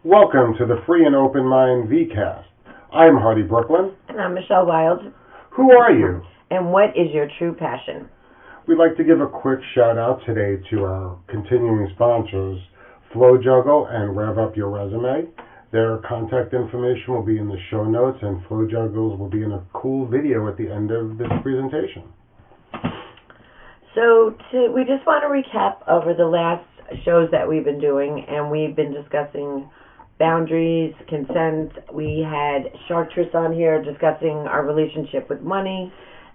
Welcome to the Free and Open Mind VCast. I'm Hardy Brooklyn. And I'm Michelle Wild. Who are you? And what is your true passion? We'd like to give a quick shout out today to our continuing sponsors, Flow Juggle and Rev Up Your Resume. Their contact information will be in the show notes, and Flow Juggles will be in a cool video at the end of this presentation. So we just want to recap over the last shows that we've been doing, and we've been discussing boundaries, consent. We had Chartres on here discussing our relationship with money,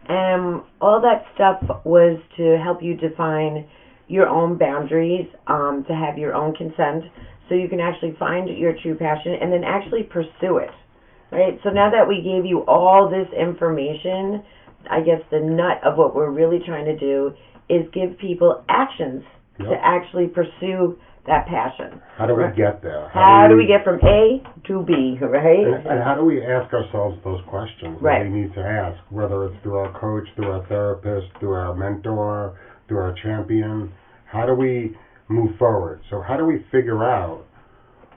and all that stuff was to help you define your own boundaries, to have your own consent, so you can actually find your true passion and then actually pursue it, right? So now that we gave you all this information, I guess the nut of what we're really trying to do is give people actions to actually pursue that passion. How do we get there? How do we get from A to B, right? And how do we ask ourselves those questions that we need to ask, whether it's through our coach, through our therapist, through our mentor, through our champion? How do we move forward? So how do we figure out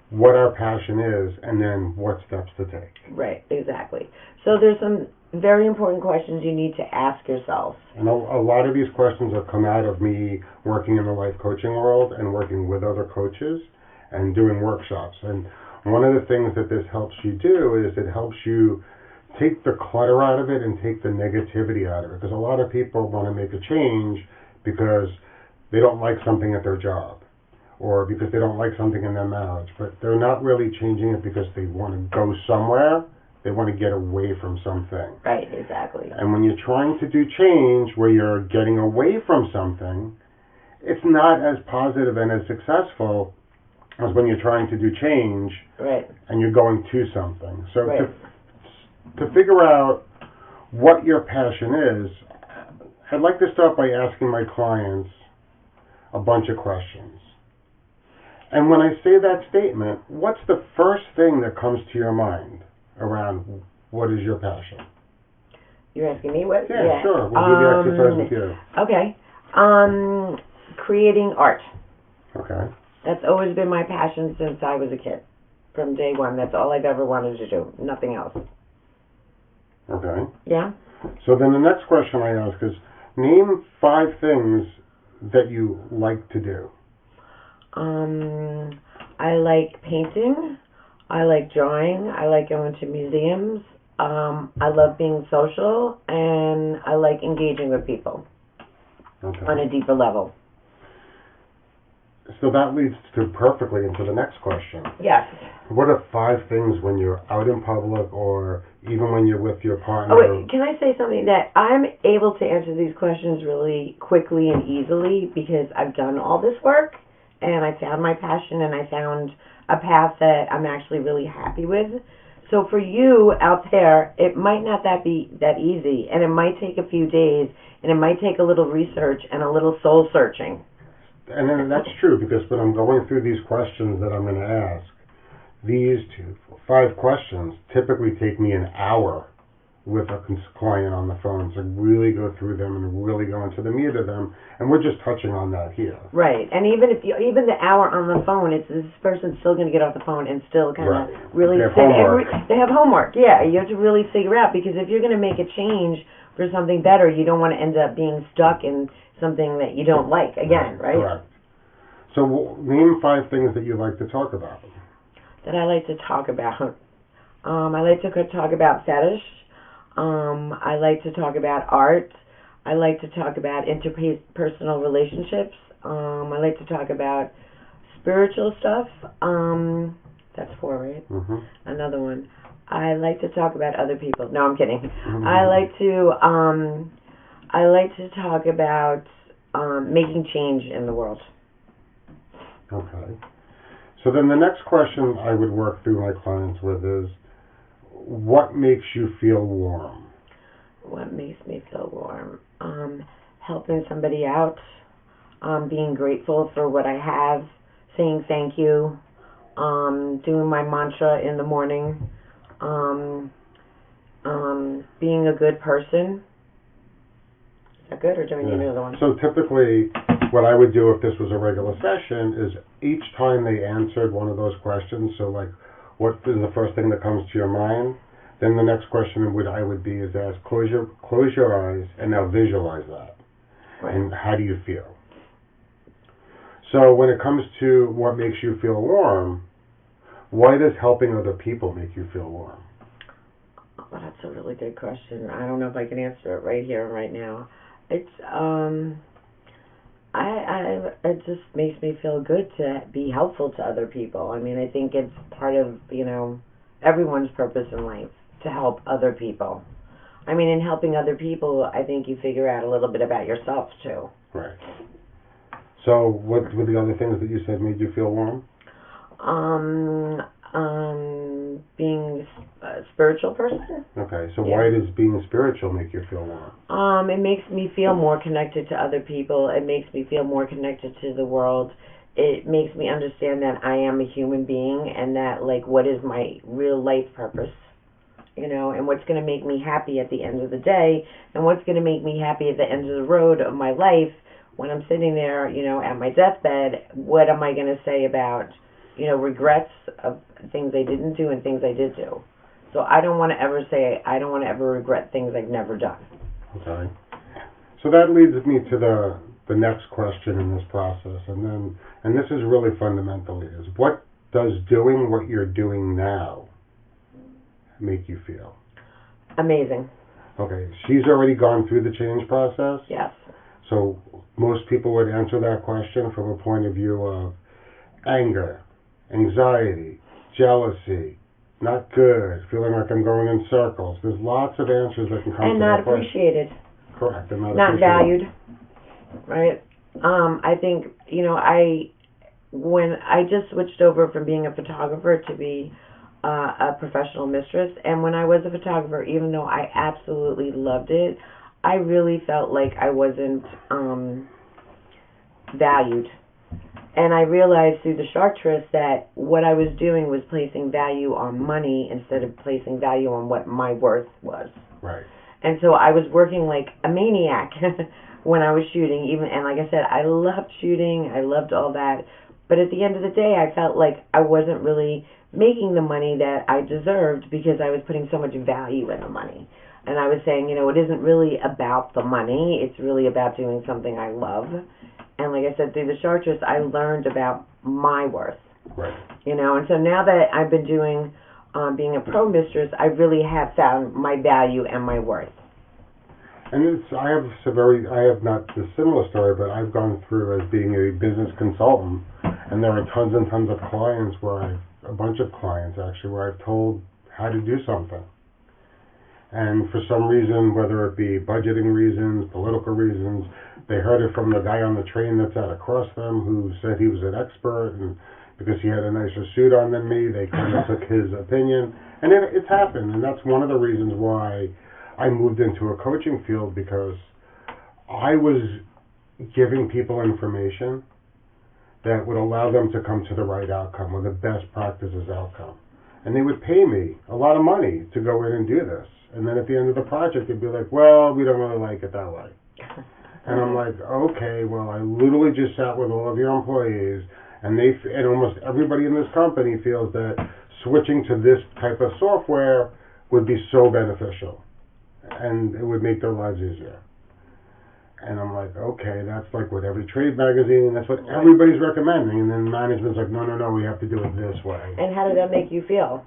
what our passion is and then what steps to take? Right, exactly. So there's some very important questions you need to ask yourself. And a lot of these questions have come out of me working in the life coaching world and working with other coaches and doing workshops. And one of the things that this helps you do is it helps you take the clutter out of it and take the negativity out of it. Because a lot of people want to make a change because they don't like something at their job or because they don't like something in their marriage. But they're not really changing it because they want to go somewhere. They want to get away from something. Right, exactly. And when you're trying to do change where you're getting away from something, it's not as positive and as successful as when you're trying to do change and you're going to something. So to figure out what your passion is, I'd like to start by asking my clients a bunch of questions. And when I say that statement, what's the first thing that comes to your mind around what is your passion? You're asking me what? Yeah, sure. We'll do the exercise with you. Okay. Creating art. Okay. That's always been my passion since I was a kid. From day one. That's all I've ever wanted to do. Nothing else. Okay. Yeah? So then the next question I ask is, name 5 things that you like to do. I like painting. I like drawing. I like going to museums. I love being social, and I like engaging with people on a deeper level. So that leads perfectly into the next question. Yes. What are 5 things when you're out in public or even when you're with your partner? Oh, wait, can I say something that I'm able to answer these questions really quickly and easily because I've done all this work and I found my passion and I found a path that I'm actually really happy with. So for you out there, it might not be that easy, and it might take a few days, and it might take a little research and a little soul searching. And then that's true, because when I'm going through these questions that I'm going to ask, these 5 questions typically take me an hour with a client on the phone to really go through them and really go into the meat of them, and we're just touching on that here. Right, and even the hour on the phone, it's this person's still going to get off the phone and still kind of really they have homework. They have homework, yeah. You have to really figure out, because if you're going to make a change for something better, you don't want to end up being stuck in something that you don't like again, right? Correct. So name 5 things that you like to talk about. That I like to talk about. I like to talk about fetish. I like to talk about art. I like to talk about interpersonal relationships. I like to talk about spiritual stuff. That's 4, right? Mm-hmm. Another one. I like to talk about other people. No, I'm kidding. Mm-hmm. I like to talk about making change in the world. Okay. So then the next question I would work through my clients with is, what makes you feel warm? What makes me feel warm? Helping somebody out, being grateful for what I have, saying thank you, doing my mantra in the morning, being a good person. Is that good, or do I need another one? So typically, what I would do if this was a regular session is each time they answered one of those questions, so like, what is the first thing that comes to your mind? Then the next question I would be is ask, close your eyes and now visualize that. Right. And how do you feel? So when it comes to what makes you feel warm, why does helping other people make you feel warm? Oh, that's a really good question. I don't know if I can answer it right here and right now. It's it just makes me feel good to be helpful to other people. I mean, I think it's part of, everyone's purpose in life to help other people. I mean, in helping other people, I think you figure out a little bit about yourself too. Right. So what were the other things that you said made you feel warm? Being a spiritual person. Okay, so why does being spiritual make you feel warm? It makes me feel more connected to other people. It makes me feel more connected to the world. It makes me understand that I am a human being and that, like, what is my real life purpose, and what's going to make me happy at the end of the day, and what's going to make me happy at the end of the road of my life when I'm sitting there, at my deathbed. What am I going to say about, regrets of things I didn't do and things I did do? So I don't want to ever regret things I've never done. Okay. So that leads me to the next question in this process, and this is really fundamentally is, what does doing what you're doing now make you feel? Amazing. Okay. She's already gone through the change process? Yes. So most people would answer that question from a point of view of anger, anxiety, jealousy, not good, feeling like I'm going in circles. There's lots of answers that can come and to not that question. appreciated. Correct. And not valued. Right. I think, when I just switched over from being a photographer to be a professional mistress, and when I was a photographer, even though I absolutely loved it, I really felt like I wasn't valued. And I realized through the chartreuse that what I was doing was placing value on money instead of placing value on what my worth was. Right. And so I was working like a maniac when I was shooting. And like I said, I loved shooting. I loved all that. But at the end of the day, I felt like I wasn't really making the money that I deserved because I was putting so much value in the money. And I was saying, it isn't really about the money. It's really about doing something I love. And like I said, through the chartreuse, I learned about my worth. Right. And so now that I've been doing, being a pro mistress, I really have found my value and my worth. And I have not a similar story, but I've gone through as being a business consultant, and there are tons and tons of clients a bunch of clients actually, where I've told how to do something. And for some reason, whether it be budgeting reasons, political reasons, they heard it from the guy on the train that sat across them who said he was an expert, and because he had a nicer suit on than me, they kind of took his opinion. And it's happened, and that's one of the reasons why I moved into a coaching field, because I was giving people information that would allow them to come to the right outcome or the best practices outcome. And they would pay me a lot of money to go in and do this. And then at the end of the project, they'd be like, well, we don't really like it that way. And I'm like, okay, well, I literally just sat with all of your employees, and almost everybody in this company feels that switching to this type of software would be so beneficial, and it would make their lives easier. And I'm like, okay, that's like what every trade magazine, that's what everybody's recommending. And then management's like, no, we have to do it this way. And how did that make you feel?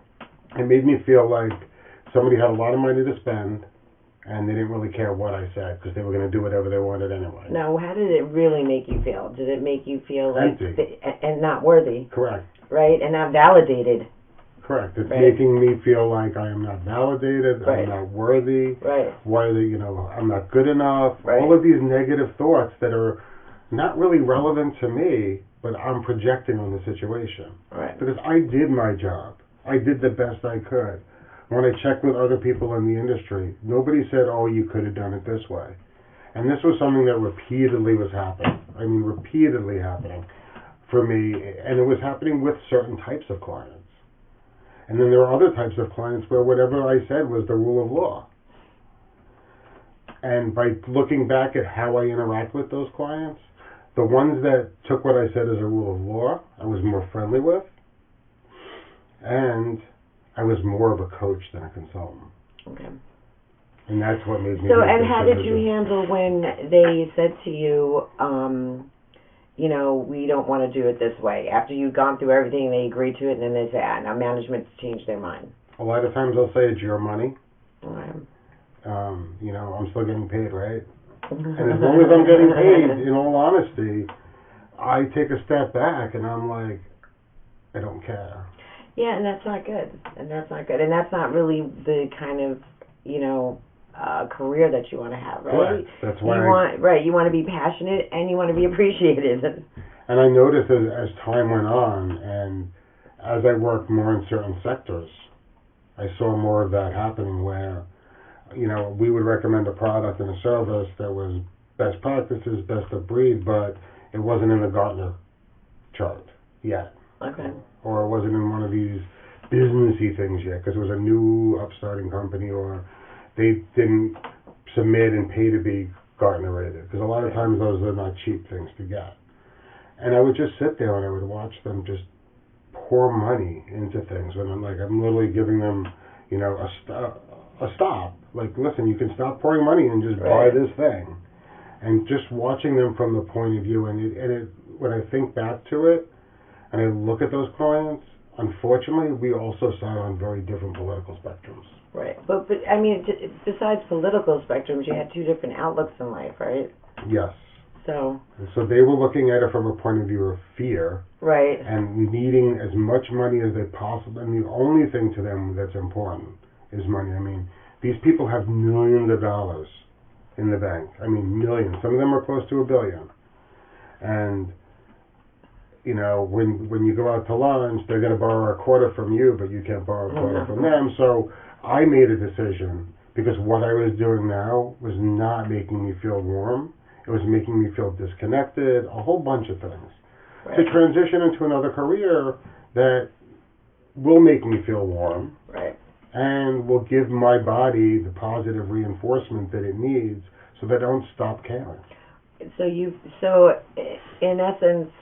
It made me feel like somebody had a lot of money to spend, and they didn't really care what I said because they were going to do whatever they wanted anyway. No, how did it really make you feel? Did it make you feel like empty and not worthy? Correct. Right, and not validated. Correct. It's making me feel like I am not validated, I'm not worthy. Right. Why I'm not good enough. Right. All of these negative thoughts that are not really relevant to me, but I'm projecting on the situation. Right. Because I did my job. I did the best I could. When I checked with other people in the industry, nobody said, oh, you could have done it this way. And this was something that repeatedly was happening. I mean, repeatedly happening for me. And it was happening with certain types of clients. And then there are other types of clients where whatever I said was the rule of law. And by looking back at how I interact with those clients, The ones that took what I said as a rule of law, I was more friendly with, and I was more of a coach than a consultant. Okay. And that's what made me. So, and how did you handle when they said to you, you know, we don't want to do it this way? After you've gone through everything, they agreed to it, and then they say, now management's changed their mind. A lot of times they'll say it's your money. Okay. You know, I'm still getting paid, right? And as long as I'm getting paid, in all honesty, I take a step back and I'm like, I don't care. Yeah, and that's not good. And that's not really the kind of, you know, career that you want to have, right? Correct. That's why you want to be passionate and you want to be appreciated. And I noticed as time went on and as I worked more in certain sectors, I saw more of that happening where, you know, we would recommend a product and a service that was best practices, best of breed, but it wasn't in the Gartner chart yet. Okay. Or it wasn't in one of these businessy things yet because it was a new upstarting company or they didn't submit and pay to be Gartner rated because a lot of times those are not cheap things to get. And I would just sit there and I would watch them just pour money into things and I'm literally giving them, you know, a stop. Like, listen, you can stop pouring money and just buy this thing. And just watching them from the point of view, and when I think back to it, and I look at those clients, unfortunately, we also sat on very different political spectrums. Right. But I mean, besides political spectrums, you had two different outlooks in life, right? Yes. So they were looking at it from a point of view of fear. Right. And needing as much money as they possibly, and the only thing to them that's important is money. I mean, these people have millions of dollars in the bank. I mean, millions. Some of them are close to $1 billion. And, you know, when you go out to lunch, they're going to borrow a quarter from you, but you can't borrow a quarter from them. So I made a decision because what I was doing now was not making me feel warm. It was making me feel disconnected, a whole bunch of things. Right. To transition into another career that will make me feel warm. Right. And will give my body the positive reinforcement that it needs so that I don't stop caring. So in essence,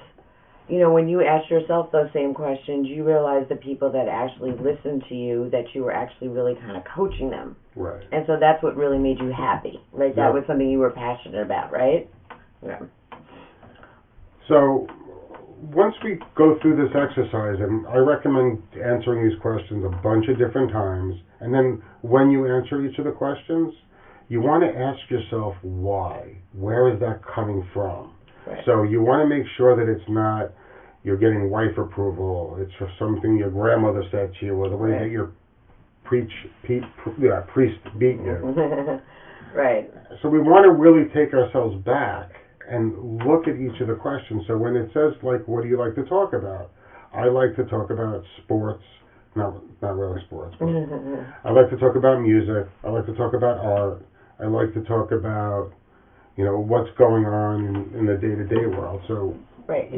you know, when you ask yourself those same questions, you realize the people that actually listened to you, that you were actually really kind of coaching them. Right. And so that's what really made you happy. Right? That was something you were passionate about, right? Yeah. So once we go through this exercise, and I recommend answering these questions a bunch of different times, and then when you answer each of the questions, you want to ask yourself why. Where is that coming from? Right. So you want to make sure that it's not you're getting wife approval, it's for something your grandmother said to you, or the way that your priest beat you. Right. So we want to really take ourselves back and look at each of the questions. So when it says, like, what do you like to talk about? I like to talk about sports, not really sports, but I like to talk about music. I like to talk about art. I like to talk about, you know, what's going on in the day-to-day world. So right.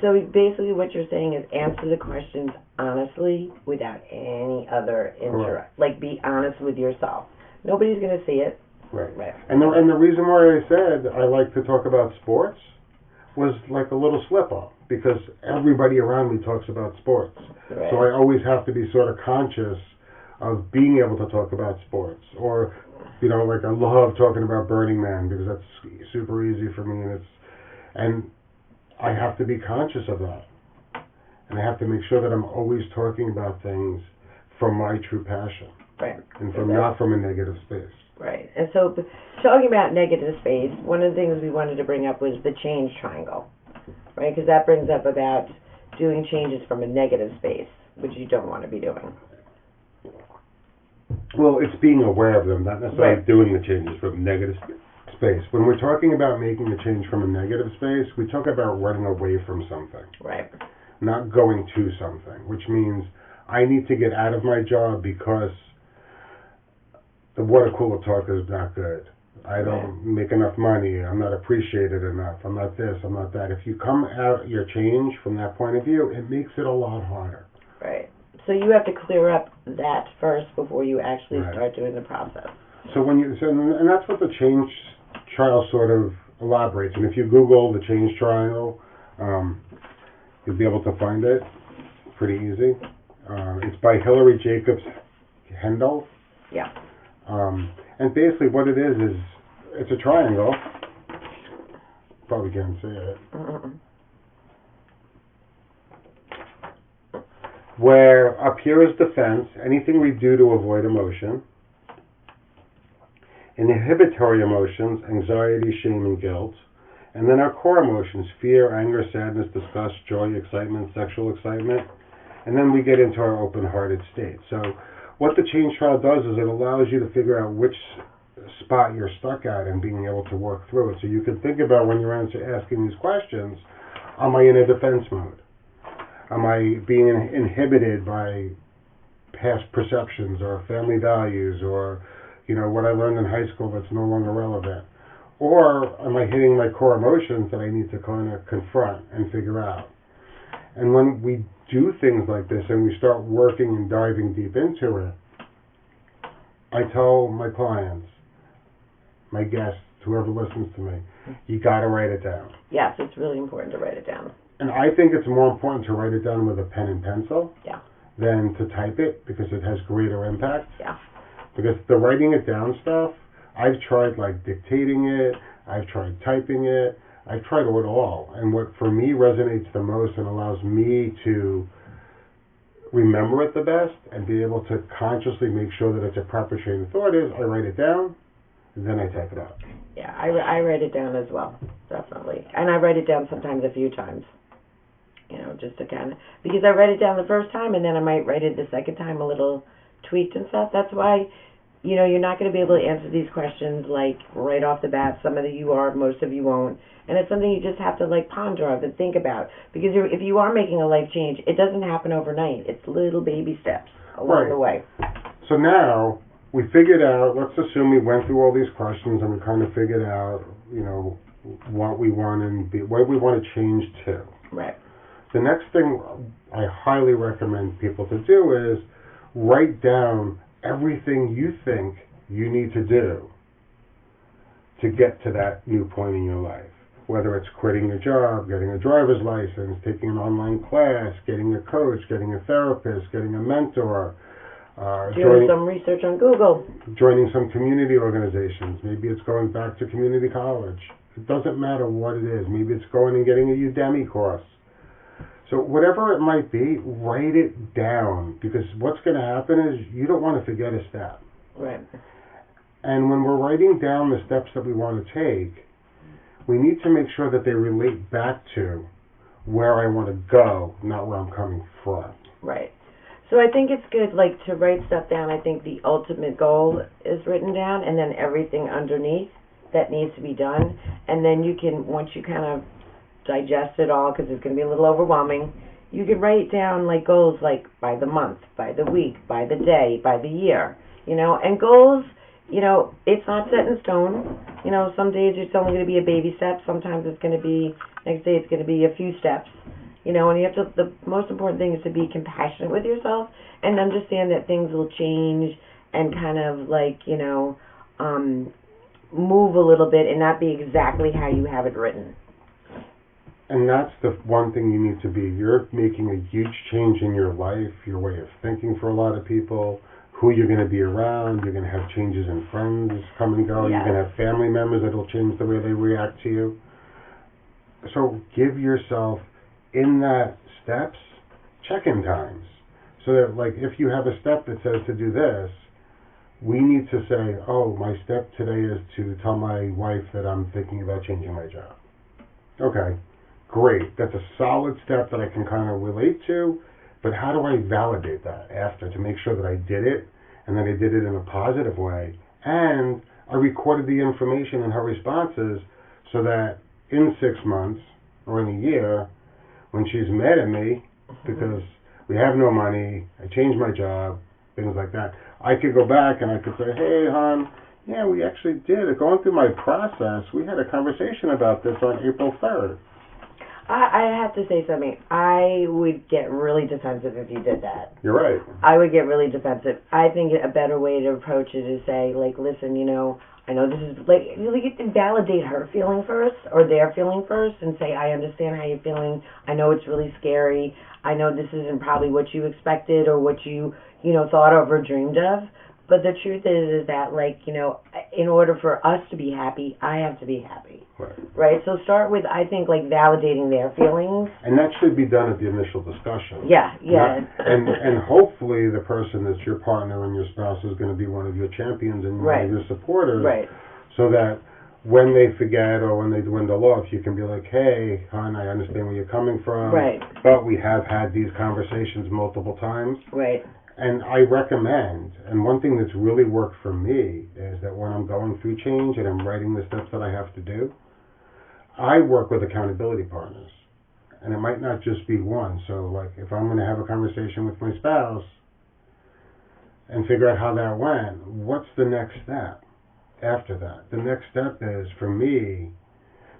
So basically what you're saying is answer the questions honestly without any other interest. Like, be honest with yourself. Nobody's going to see it. Right. And the reason why I said I like to talk about sports was like a little slip-up because everybody around me talks about sports. Right. So I always have to be sort of conscious of being able to talk about sports. Or, you know, like I love talking about Burning Man because that's super easy for me, and I have to be conscious of that. And I have to make sure that I'm always talking about things from my true passion. Right. And not from a negative space. Right. And so talking about negative space, one of the things we wanted to bring up was the change triangle, right? Because that brings up about doing changes from a negative space, which you don't want to be doing. Well, it's being aware of them, not necessarily doing the changes from negative space. When we're talking about making the change from a negative space, we talk about running away from something. Right. Not going to something, which means I need to get out of my job because the water cooler talk is not good. I don't make enough money. I'm not appreciated enough. I'm not this. I'm not that. If you come out your change from that point of view, it makes it a lot harder. Right. So you have to clear up that first before you actually start doing the process. So and that's what the change trial sort of elaborates. And if you Google the change triangle, you'll be able to find it pretty easy. It's by Hillary Jacobs Hendel. Yeah. And basically what it is it's a triangle. Probably can't see it. Where up here is defense, anything we do to avoid emotion. Inhibitory emotions, anxiety, shame, and guilt. And then our core emotions, fear, anger, sadness, disgust, joy, excitement, sexual excitement. And then we get into our open-hearted state. So what the change trial does is it allows you to figure out which spot you're stuck at and being able to work through it. So you can think about when you're asking these questions, am I in a defense mode? Am I being inhibited by past perceptions or family values or what I learned in high school that's no longer relevant? Or am I hitting my core emotions that I need to kind of confront and figure out? And when we do things like this and we start working and diving deep into it, I tell my clients, my guests, whoever listens to me, you got to write it down. Yes, it's really important to write it down. And I think it's more important to write it down with a pen and pencil than to type it because it has greater impact. Yeah. Because the writing it down stuff, I've tried like dictating it, I've tried typing it, I've tried it all. And what for me resonates the most and allows me to remember it the best and be able to consciously make sure that it's a proper train of thought is I write it down, and then I type it out. Yeah, I write it down as well, definitely. And I write it down sometimes a few times, just to kind of, because I write it down the first time and then I might write it the second time a little tweaked and stuff. That's why, you're not going to be able to answer these questions like right off the bat. Some of you are, most of you won't. And it's something you just have to like ponder of and think about. Because if you are making a life change, it doesn't happen overnight. It's little baby steps along the way. So now we figured out, let's assume we went through all these questions and we kind of figured out, what we want and what we want to change to. Right. The next thing I highly recommend people to do is write down everything you think you need to do to get to that new point in your life. Whether it's quitting your job, getting a driver's license, taking an online class, getting a coach, getting a therapist, getting a mentor, doing some research on Google, joining some community organizations. Maybe it's going back to community college. It doesn't matter what it is. Maybe it's going and getting a Udemy course. So whatever it might be, write it down, because what's going to happen is you don't want to forget a step. Right. And when we're writing down the steps that we want to take, we need to make sure that they relate back to where I want to go, not where I'm coming from. Right. So I think it's good, to write stuff down. I think the ultimate goal is written down, and then everything underneath that needs to be done. And then you can, once you kind of digest it all, because it's going to be a little overwhelming, you can write down goals by the month, by the week, by the day, by the year, and goals, it's not set in stone. Some days it's only going to be a baby step. Sometimes it's going to be, next day it's going to be a few steps, and you have to, the most important thing is to be compassionate with yourself and understand that things will change and kind of move a little bit and not be exactly how you have it written. And that's the one thing you need to be. You're making a huge change in your life, your way of thinking for a lot of people, who you're going to be around. You're going to have changes in friends come and go. Yes. You're going to have family members that will change the way they react to you. So give yourself, in that steps, check-in times. So that, if you have a step that says to do this, we need to say, oh, my step today is to tell my wife that I'm thinking about changing my job. Okay. Great. That's a solid step that I can kind of relate to, but how do I validate that after to make sure that I did it and that I did it in a positive way and I recorded the information and her responses so that in 6 months or in a year, when she's mad at me because we have no money, I changed my job, things like that, I could go back and I could say, hey, hon, yeah, we actually did. Going through my process, we had a conversation about this on April 3rd. I have to say something. I would get really defensive if you did that. You're right. I would get really defensive. I think a better way to approach it is say, like, listen, I know this is, like, you get to validate her feeling first, or their feeling first, and say, I understand how you're feeling. I know it's really scary. I know this isn't probably what you expected or what you thought of or dreamed of. But the truth is that, like, in order for us to be happy, I have to be happy. Right? So start with, I think, like, validating their feelings. And that should be done at the initial discussion. Yeah. And hopefully the person that's your partner and your spouse is going to be one of your champions and one of your supporters. Right. So that when they forget or when they dwindle off, you can be like, hey, hon, I understand where you're coming from. Right. But we have had these conversations multiple times. Right. And I recommend, and one thing that's really worked for me is that when I'm going through change and I'm writing the steps that I have to do, I work with accountability partners. And it might not just be one. So, like, if I'm going to have a conversation with my spouse and figure out how that went, what's the next step after that? The next step is, for me,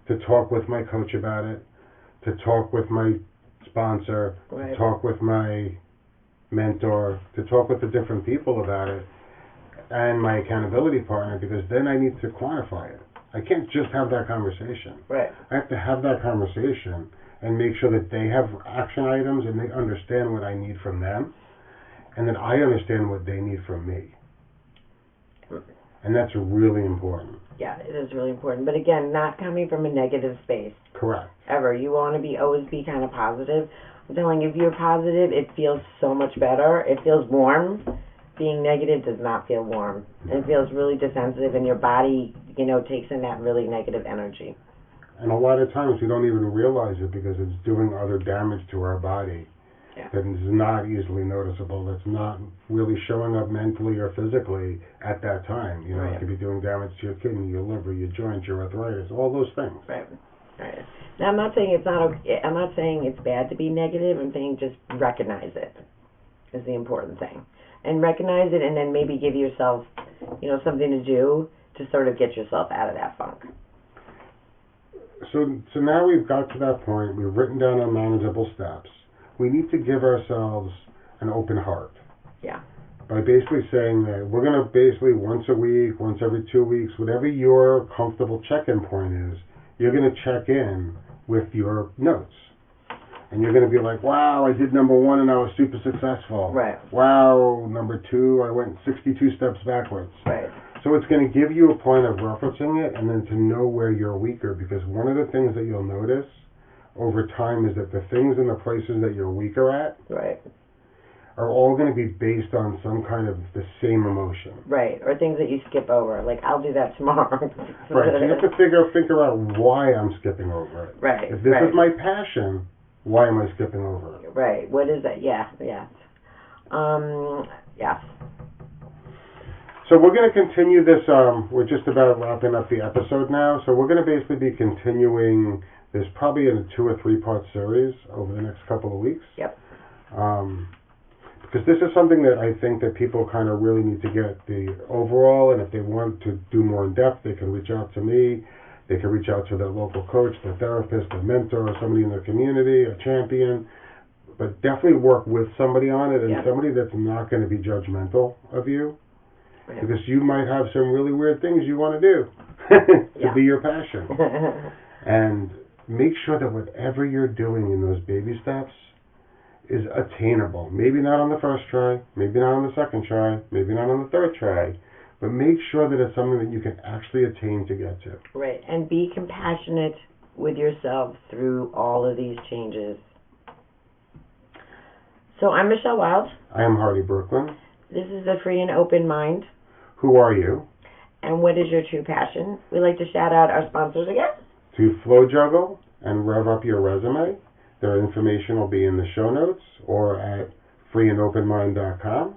to talk with my coach about it, to talk with my sponsor, to talk with my mentor, to talk with the different people about it, and my accountability partner, because then I need to quantify it. I can't just have that conversation. Right. I have to have that conversation and make sure that they have action items and they understand what I need from them, and that I understand what they need from me. And that's really important. Yeah, it is really important. But again, not coming from a negative space. Correct. Ever. You want to always be kind of positive. I'm telling you, if you're positive, it feels so much better. It feels warm. Being negative does not feel warm. It feels really defensive, and your body, takes in that really negative energy. And a lot of times we don't even realize it because it's doing other damage to our body that is not easily noticeable, that's not really showing up mentally or physically at that time. It could be doing damage to your kidney, your liver, your joints, your arthritis, all those things. Right. Now, I'm not saying I'm not saying it's bad to be negative. I'm saying just recognize it is the important thing. And recognize it, and then maybe give yourself, something to do to sort of get yourself out of that funk. So now we've got to that point. We've written down our manageable steps. We need to give ourselves an open heart. Yeah. By basically saying that we're going to basically once a week, once every 2 weeks, whatever your comfortable check-in point is, you're going to check in with your notes. And you're going to be like, wow, I did number 1 and I was super successful. Right. Wow, number 2, I went 62 steps backwards. Right. So it's going to give you a point of referencing it and then to know where you're weaker, because one of the things that you'll notice over time is that the things and the places that you're weaker at are all going to be based on some kind of the same emotion. Right, or things that you skip over. Like, I'll do that tomorrow. Right, so you have to figure out why I'm skipping over it. Right. If this is my passion, why am I skipping over it? Right, what is that? Yeah. So we're going to continue this, we're just about wrapping up the episode now, so we're going to basically be continuing this probably in a 2 or 3 part series over the next couple of weeks. Yep. Because this is something that I think that people kind of really need to get the overall, and if they want to do more in depth, they can reach out to me. They can reach out to their local coach, their therapist, their mentor, somebody in their community, a champion. But definitely work with somebody on it, and somebody that's not going to be judgmental of you. Right. Because you might have some really weird things you want to do to be your passion. And make sure that whatever you're doing in those baby steps is attainable. Maybe not on the first try, maybe not on the second try, maybe not on the third try, but make sure that it's something that you can actually attain to get to. Right, and be compassionate with yourself through all of these changes. So I'm Michelle Wild. I am Hardy Brooklyn. This is the Free and Open Mind. Who are you? And what is your true passion? We'd like to shout out our sponsors again. To Flow Juggle and Rev Up Your Resume. Their information will be in the show notes or at freeandopenmind.com.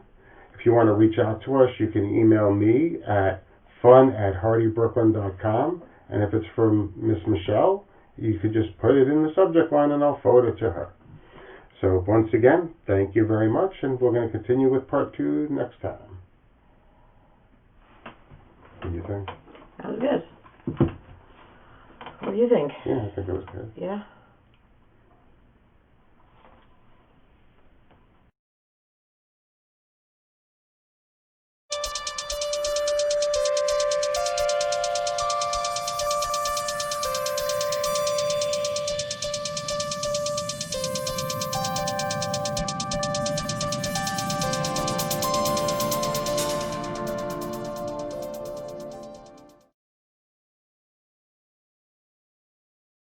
If you want to reach out to us, you can email me at fun@hardybrooklyn.com. And if it's from Miss Michelle, you could just put it in the subject line and I'll forward it to her. So once again, thank you very much, and we're going to continue with part 2 next time. What do you think? That was good. What do you think? Yeah, I think it was good. Yeah?